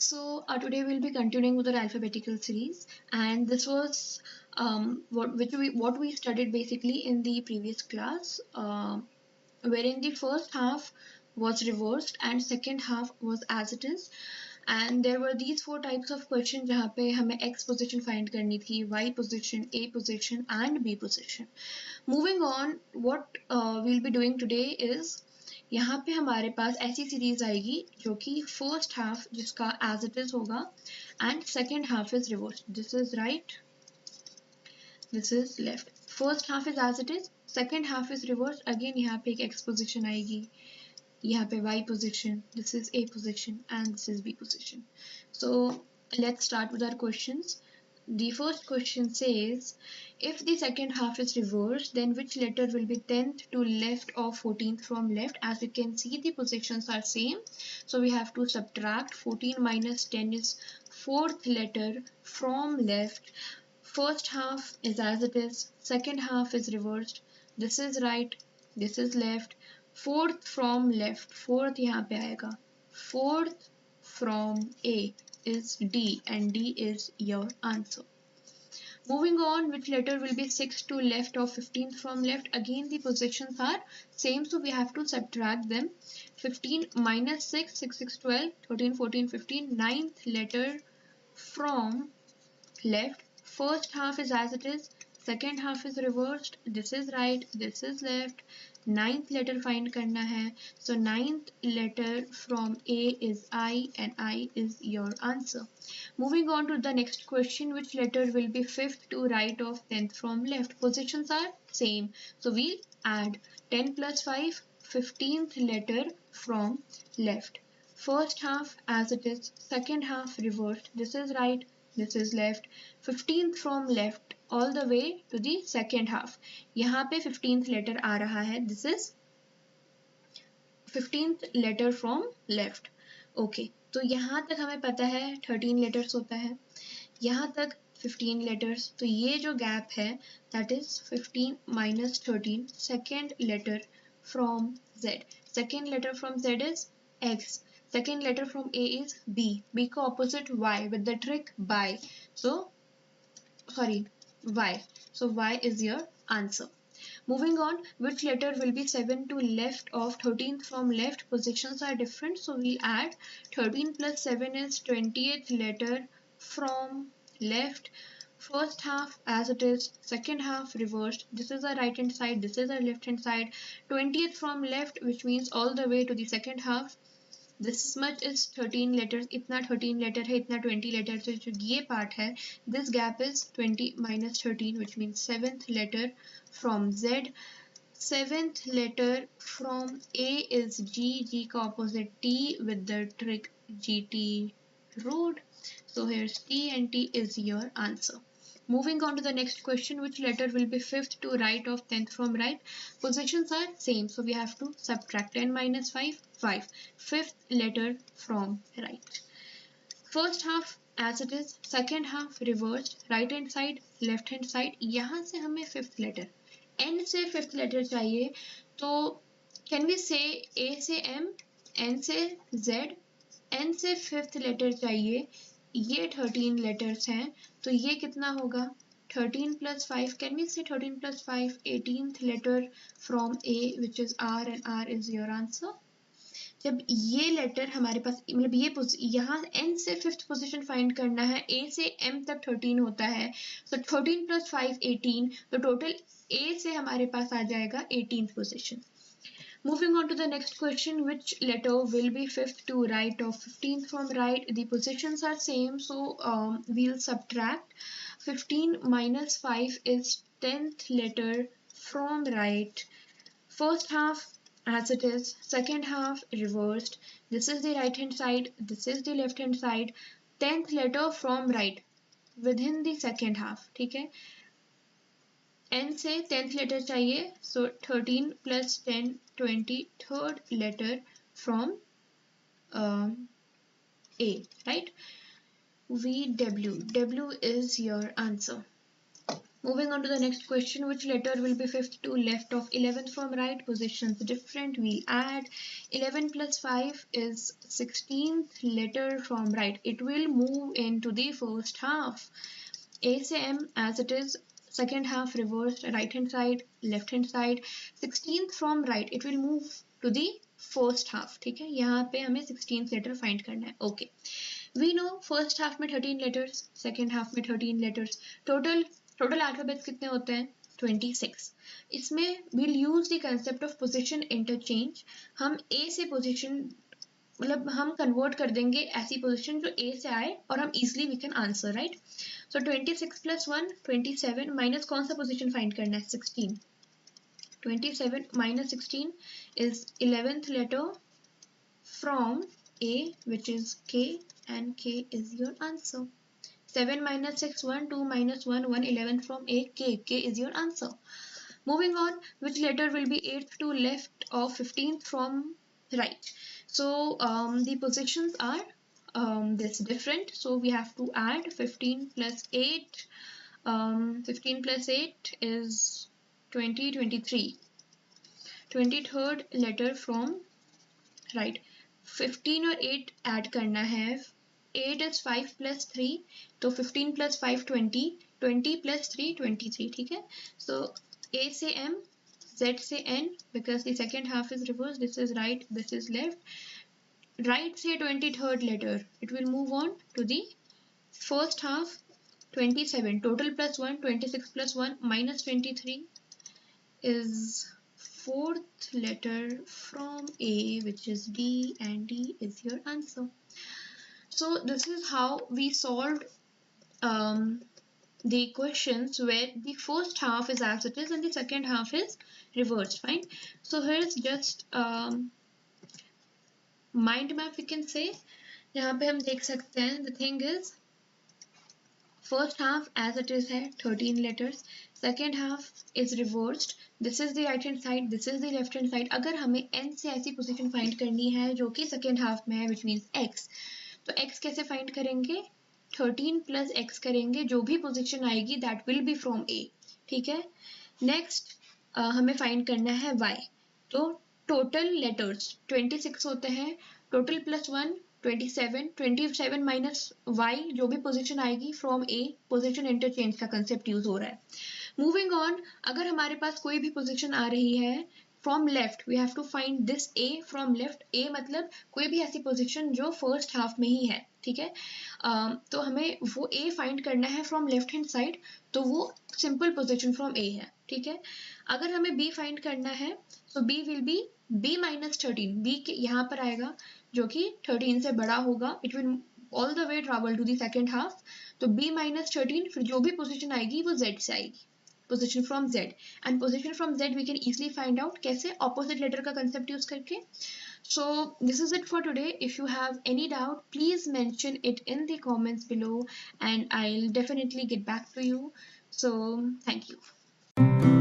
Today we'll be continuing with our alphabetical series, and this was what we studied basically in the previous class, wherein the first half was reversed and second half was as it is. And there were these four types of questions जहाँ पे हमें x position find करनी थी, y position, a position and b position. Moving on, what we'll be doing today is यहाँ पे हमारे पास ऐसी series आएगी जो कि फर्स्ट हाफ जिसका एज इट इज होगा and second half is reverse. This is right, this is left. First half is as it is, second half is reverse. Again यहाँ पे एक एक्स पोजिशन आएगी, यहाँ पे Y position, this is A position and this is B position. So let's start with our questions. The first question says, if the second half is reversed, then which letter will be 10th to left or 14th from left? As you can see, the positions are same. So we have to subtract. 14 minus 10 is 4th letter from left. First half is as it is. Second half is reversed. This is right. This is left. 4th from left. 4th यहाँ पे आएगा. 4th from A is D, and D is your answer. Moving on, which letter will be 6th to left or 15th from left? Again the positions are same, so we have to subtract them. 15 minus 6, 6 6 12, 13 14 15, 9th letter from left. First half is as it is, second half is reversed. This is right, this is left. 9th letter find करना है, so 9th letter from A is I, and I is your answer. Moving on to the next question, which letter will be 5th to right of 10th from left? Positions are same, so we'll add 10 plus 5, 15th letter from left. First half as it is, second half reversed. This is right, this is left. 15th from left all the way to the second half. यहाँ पे 15th letter आ रहा है. This is 15th letter from left. Okay, तो यहाँ तक हमें पता है 13 letters होता है, यहाँ तक 15 letters. तो ये जो gap है that is 15 minus 13, second letter from Z. Second letter from Z is X. Second letter from A is B. B का opposite Y with the trick by. So sorry, Y. So Y is your answer. Moving on, which letter will be 7 to left of 13th from left? Positions are different, so we'll add 13 plus 7 is 20th letter from left. First half as it is, second half reversed. This is our right hand side, this is our left hand side. 20th from left, which means all the way to the second half. This much is 13 letters, इतना 13 letter है, इतना 20 letter. तो जो ये part है, this gap is 20 minus 13, which means 7th letter from Z. 7th letter from A is G. G का opposite T with the trick GT road. So here's T, and T is your answer. Moving on to the next question, which letter will be 5th to right of 10th from right? Positions are same, so we have to subtract. 10 minus 5, 5. 5th letter from right. First half as it is, second half reversed. Right hand side, left hand side. यहाँ से हमें 5th letter, N से 5th letter चाहिए, तो can we say A से M, N से Z, N से 5th letter चाहिए. ये 13 letters हैं, तो ये कितना होगा? 13 plus 5, can we say 13 plus 5, 18th letter from A, which is R, and R is your answer. जब ये लेटर हमारे पास, मतलब ये यहाँ N से 5th पोजीशन फाइंड करना है, A से M तक 13 होता है, तो 13 plus 5 18, तो टोटल A से हमारे पास आ जाएगा 18th position. Moving on to the next question, which letter will be 5th to right of 15th from right? The positions are same, so we'll subtract. 15 minus 5 is 10th letter from right. First half as it is, second half reversed. This is the right hand side, this is the left hand side. 10th letter from right within the second half. ठीक है, N से 10th letter चाहिए, so 13 plus 10 20, third letter from A, right? W is your answer. Moving on to the next question, which letter will be fifth to left of 11th from right? Positions different. We'll add 11 plus 5 is 16th letter from right. It will move into the first half. A से M as it is, second half reversed, right hand side, left hand side. 16th from right, it will move to the first half. ठीक है, यहाँ पे हमें 16th letter find करना है. Okay. We know first half में 13 letters, second half में 13 letters. Total alphabets कितने होते हैं? 26. इसमें we'll use the concept of position interchange. हम A से position मतलब हम कन्वर्ट कर देंगे ऐसी पोजीशन जो A से आए और हम easily we can answer, right. So 26 plus 1 27 minus कौन सा पोजीशन फाइंड करना है? 16. 27 minus 16 is 11th letter from A, which is K, and K is your answer. 7 minus 6 1, 2 minus 1 1, 11th from A, K is your answer. Moving on, which letter will be 8th to left of 15th from right? So the positions are this different, so we have to add 15 plus 8. 15 plus 8 is 20, 23. 23rd letter from right. 15 और 8 add करना है. 8 is 5 plus 3, तो 15 plus 5 20, 20 plus 3 23. ठीक है, so A से M, Z से N, because the second half is reversed. This is right, this is left. Right से 23rd letter, it will move on to the first half. 27, total plus 1, 26 plus 1 minus 23 is fourth letter from A, which is D, and D is your answer. So this is how we solved the questions where the first half is as it is and the second half is reversed. Fine. So here's just mind map, we can say. यहाँ पे हम देख सकते हैं, the thing is first half as it is है 13 letters, second half is reversed. This is the right hand side, this is the left hand side. अगर हमें n से ऐसी पोजीशन फाइंड करनी है जो कि second half में है, which means x, तो x कैसे फाइंड करेंगे? 13 प्लस x करेंगे, जो भी पोजीशन आएगी that will be from a. ठीक है, नेक्स्ट हमें फाइंड करना है y. तो टोटल लेटर्स 26 होते हैं, टोटल प्लस 1 27, 27 माइनस y, जो भी पोजीशन आएगी फ्रॉम a. पोजीशन इंटरचेंज का कंसेप्ट यूज हो रहा है. मूविंग ऑन, अगर हमारे पास कोई भी पोजीशन आ रही है from left, we have to find this a from left. a मतलब कोई भी ऐसी पोजीशन जो फर्स्ट हाफ में ही है. ठीक है, तो हमें वो a फाइंड करना है फ्रॉम लेफ्ट हैंड साइड, तो वो सिंपल पोजीशन फ्रॉम a है. ठीक है, अगर हमें b फाइंड करना है, सो b will be b minus 13. b यहाँ पर आएगा जो कि 13 से बड़ा होगा. It will all the way travel to the second half. तो b माइनस 13, फिर जो भी पोजीशन आएगी वो z से आएगी, position from Z, and position from Z we can easily find out कैसे? opposite letter का concept use करके. So this is it for today. If you have any doubt, please mention it in the comments below and I'll definitely get back to you. So thank you.